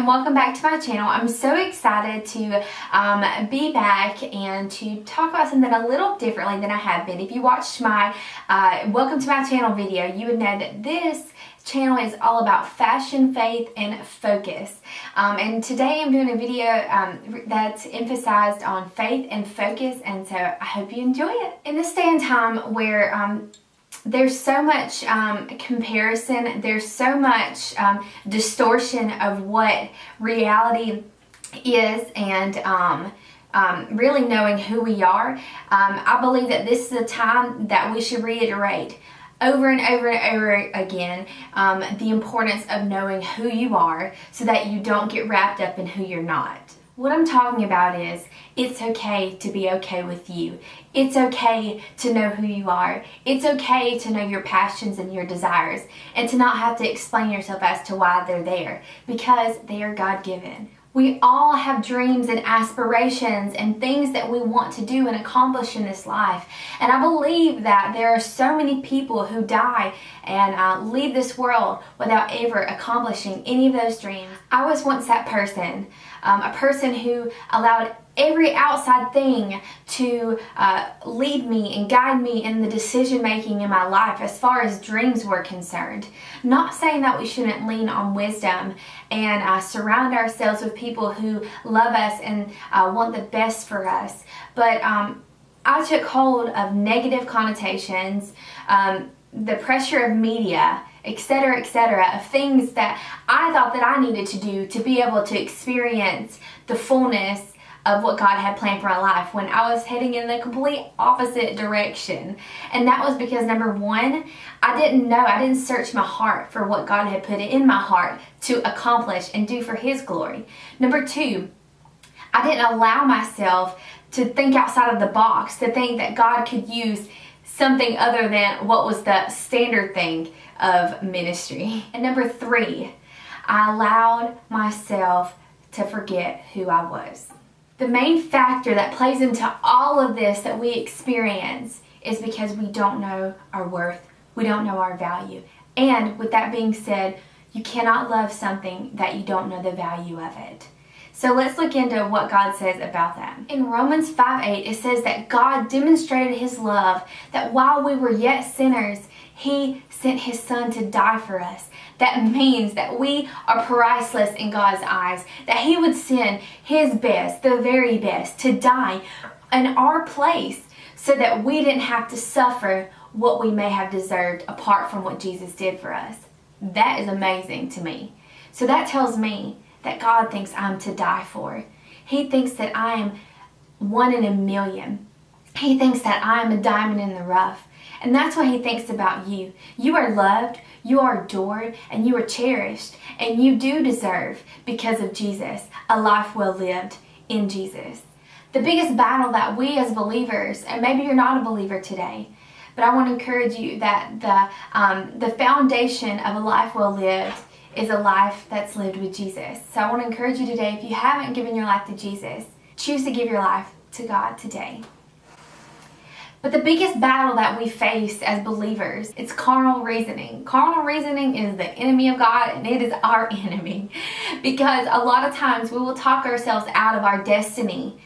and welcome back to my channel. I'm so excited to be back and to talk about something a little differently than I have been. If you watched my welcome to my channel video, you would know that this channel is all about fashion, faith, and focus. And today I'm doing a video that's emphasized on faith and focus, and so I hope you enjoy it. In this day and time where there's so much comparison, there's so much distortion of what reality is, and really knowing who we are, I believe that this is a time that we should reiterate over and over and over again the importance of knowing who you are so that you don't get wrapped up in who you're not. What I'm talking about is it's okay to be okay with you. It's okay to know who you are. It's okay to know your passions and your desires and to not have to explain yourself as to why they're there, because they are God-given. We all have dreams and aspirations and things that we want to do and accomplish in this life. And I believe that there are so many people who die and leave this world without ever accomplishing any of those dreams. I was once that person, a person who allowed every outside thing to lead me and guide me in the decision making in my life as far as dreams were concerned. Not saying that we shouldn't lean on wisdom and surround ourselves with people who love us and want the best for us, but I took hold of negative connotations, the pressure of media, etc., of things that I thought that I needed to do to be able to experience the fullness of what God had planned for my life, when I was heading in the complete opposite direction. And that was because, number one, I didn't search my heart for what God had put in my heart to accomplish and do for His glory. Number two, I didn't allow myself to think outside of the box, to think that God could use something other than what was the standard thing of ministry. And number three, I allowed myself to forget who I was. The main factor that plays into all of this that we experience is because we don't know our worth, we don't know our value. And with that being said, you cannot love something that you don't know the value of it. So let's look into what God says about that. In Romans 5:8, it says that God demonstrated His love, that while we were yet sinners, He sent His Son to die for us. That means that we are priceless in God's eyes, that He would send His best, the very best, to die in our place so that we didn't have to suffer what we may have deserved apart from what Jesus did for us. That is amazing to me. So that tells me that God thinks I'm to die for. He thinks that I am one in a million. He thinks that I am a diamond in the rough. And that's what He thinks about you. You are loved, you are adored, and you are cherished. And you do deserve, because of Jesus, a life well lived in Jesus. The biggest battle that we as believers, and maybe you're not a believer today, but I want to encourage you that the foundation of a life well lived is a life that's lived with Jesus. So I want to encourage you today, if you haven't given your life to Jesus, choose to give your life to God today. But the biggest battle that we face as believers, it's carnal reasoning. Carnal reasoning is the enemy of God, and it is our enemy. Because a lot of times we will talk ourselves out of our destiny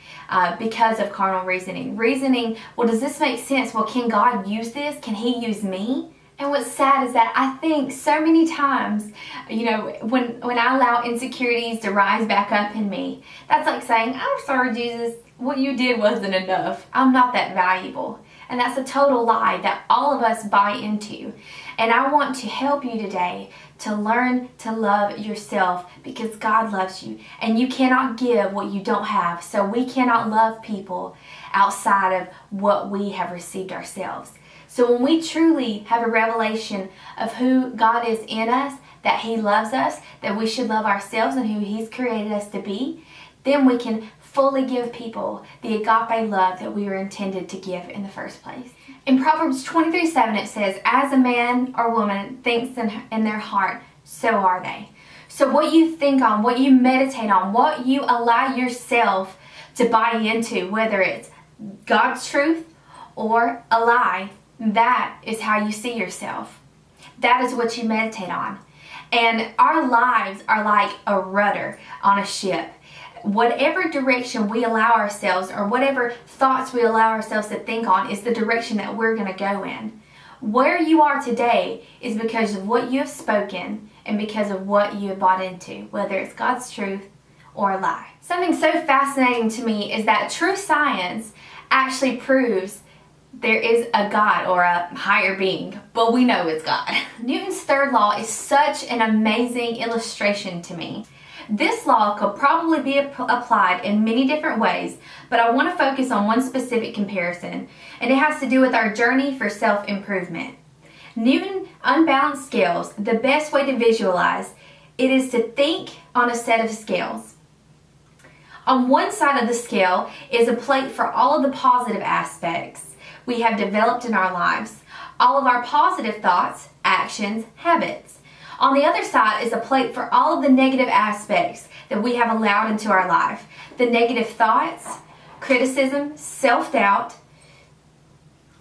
because of carnal reasoning. Reasoning, well, does this make sense? Well, can God use this? Can He use me? And what's sad is that I think so many times, when I allow insecurities to rise back up in me, that's like saying, I'm sorry, Jesus, what you did wasn't enough. I'm not that valuable. And that's a total lie that all of us buy into. And I want to help you today to learn to love yourself, because God loves you. And you cannot give what you don't have. So we cannot love people outside of what we have received ourselves. So when we truly have a revelation of who God is in us, that He loves us, that we should love ourselves and who He's created us to be, then we can fully give people the agape love that we were intended to give in the first place. In Proverbs 23:7, it says, as a man or woman thinks in their heart, so are they. So what you think on, what you meditate on, what you allow yourself to buy into, whether it's God's truth or a lie, that is how you see yourself. That is what you meditate on. And our lives are like a rudder on a ship. Whatever direction we allow ourselves, or whatever thoughts we allow ourselves to think on, is the direction that we're going to go in. Where you are today is because of what you have spoken and because of what you have bought into, whether it's God's truth or a lie. Something so fascinating to me is that true science actually proves there is a God or a higher being, but we know it's God. Newton's third law is such an amazing illustration to me. This law could probably be applied in many different ways, but I want to focus on one specific comparison, and it has to do with our journey for self-improvement. Newton unbalanced scales, the best way to visualize it is to think on a set of scales. On one side of the scale is a plate for all of the positive aspects we have developed in our lives, all of our positive thoughts, actions, habits. On the other side is a plate for all of the negative aspects that we have allowed into our life. The negative thoughts, criticism, self-doubt,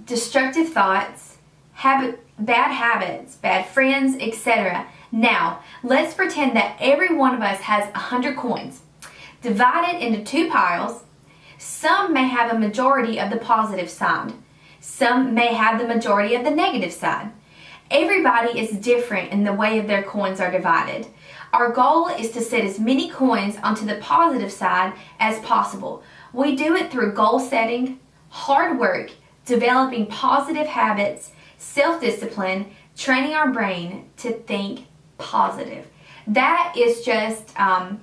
destructive thoughts, bad habits, bad friends, etc. Now, let's pretend that every one of us has 100 coins, divided into two piles. Some may have a majority of the positive side. Some may have the majority of the negative side. Everybody is different in the way their coins are divided. Our goal is to set as many coins onto the positive side as possible. We do it through goal setting, hard work, developing positive habits, self-discipline, training our brain to think positive. That is just a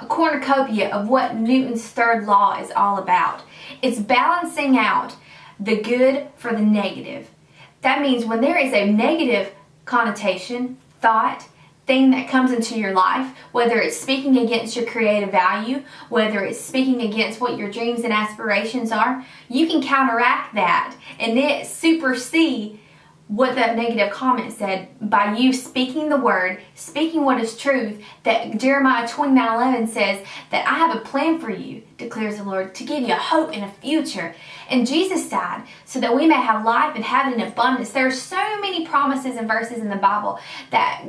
cornucopia of what Newton's third law is all about. It's balancing out the good for the negative. That means when there is a negative connotation, thought, thing that comes into your life, whether it's speaking against your creative value, whether it's speaking against what your dreams and aspirations are, you can counteract that and it supersede what that negative comment said by you speaking the word, speaking what is truth, that Jeremiah 29:11 says that I have a plan for you, declares the Lord, to give you a hope and a future. And Jesus died so that we may have life and have it in abundance. There are so many promises and verses in the Bible that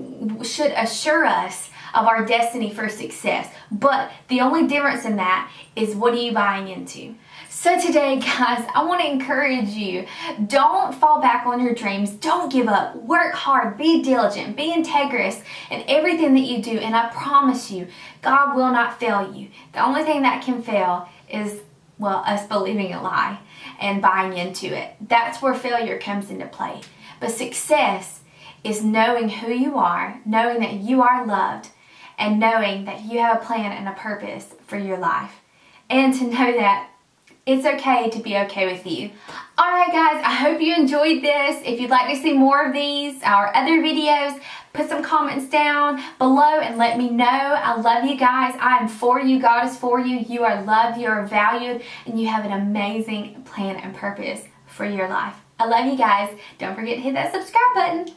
should assure us of our destiny for success. But the only difference in that is, what are you buying into? So today, guys, I want to encourage you. Don't fall back on your dreams. Don't give up. Work hard. Be diligent. Be integrous in everything that you do. And I promise you, God will not fail you. The only thing that can fail is, well, us believing a lie and buying into it. That's where failure comes into play. But success is knowing who you are, knowing that you are loved, and knowing that you have a plan and a purpose for your life. And to know that it's okay to be okay with you. Alright guys, I hope you enjoyed this. If you'd like to see more of these or other videos, put some comments down below and let me know. I love you guys. I am for you. God is for you. You are loved. You are valued. And you have an amazing plan and purpose for your life. I love you guys. Don't forget to hit that subscribe button.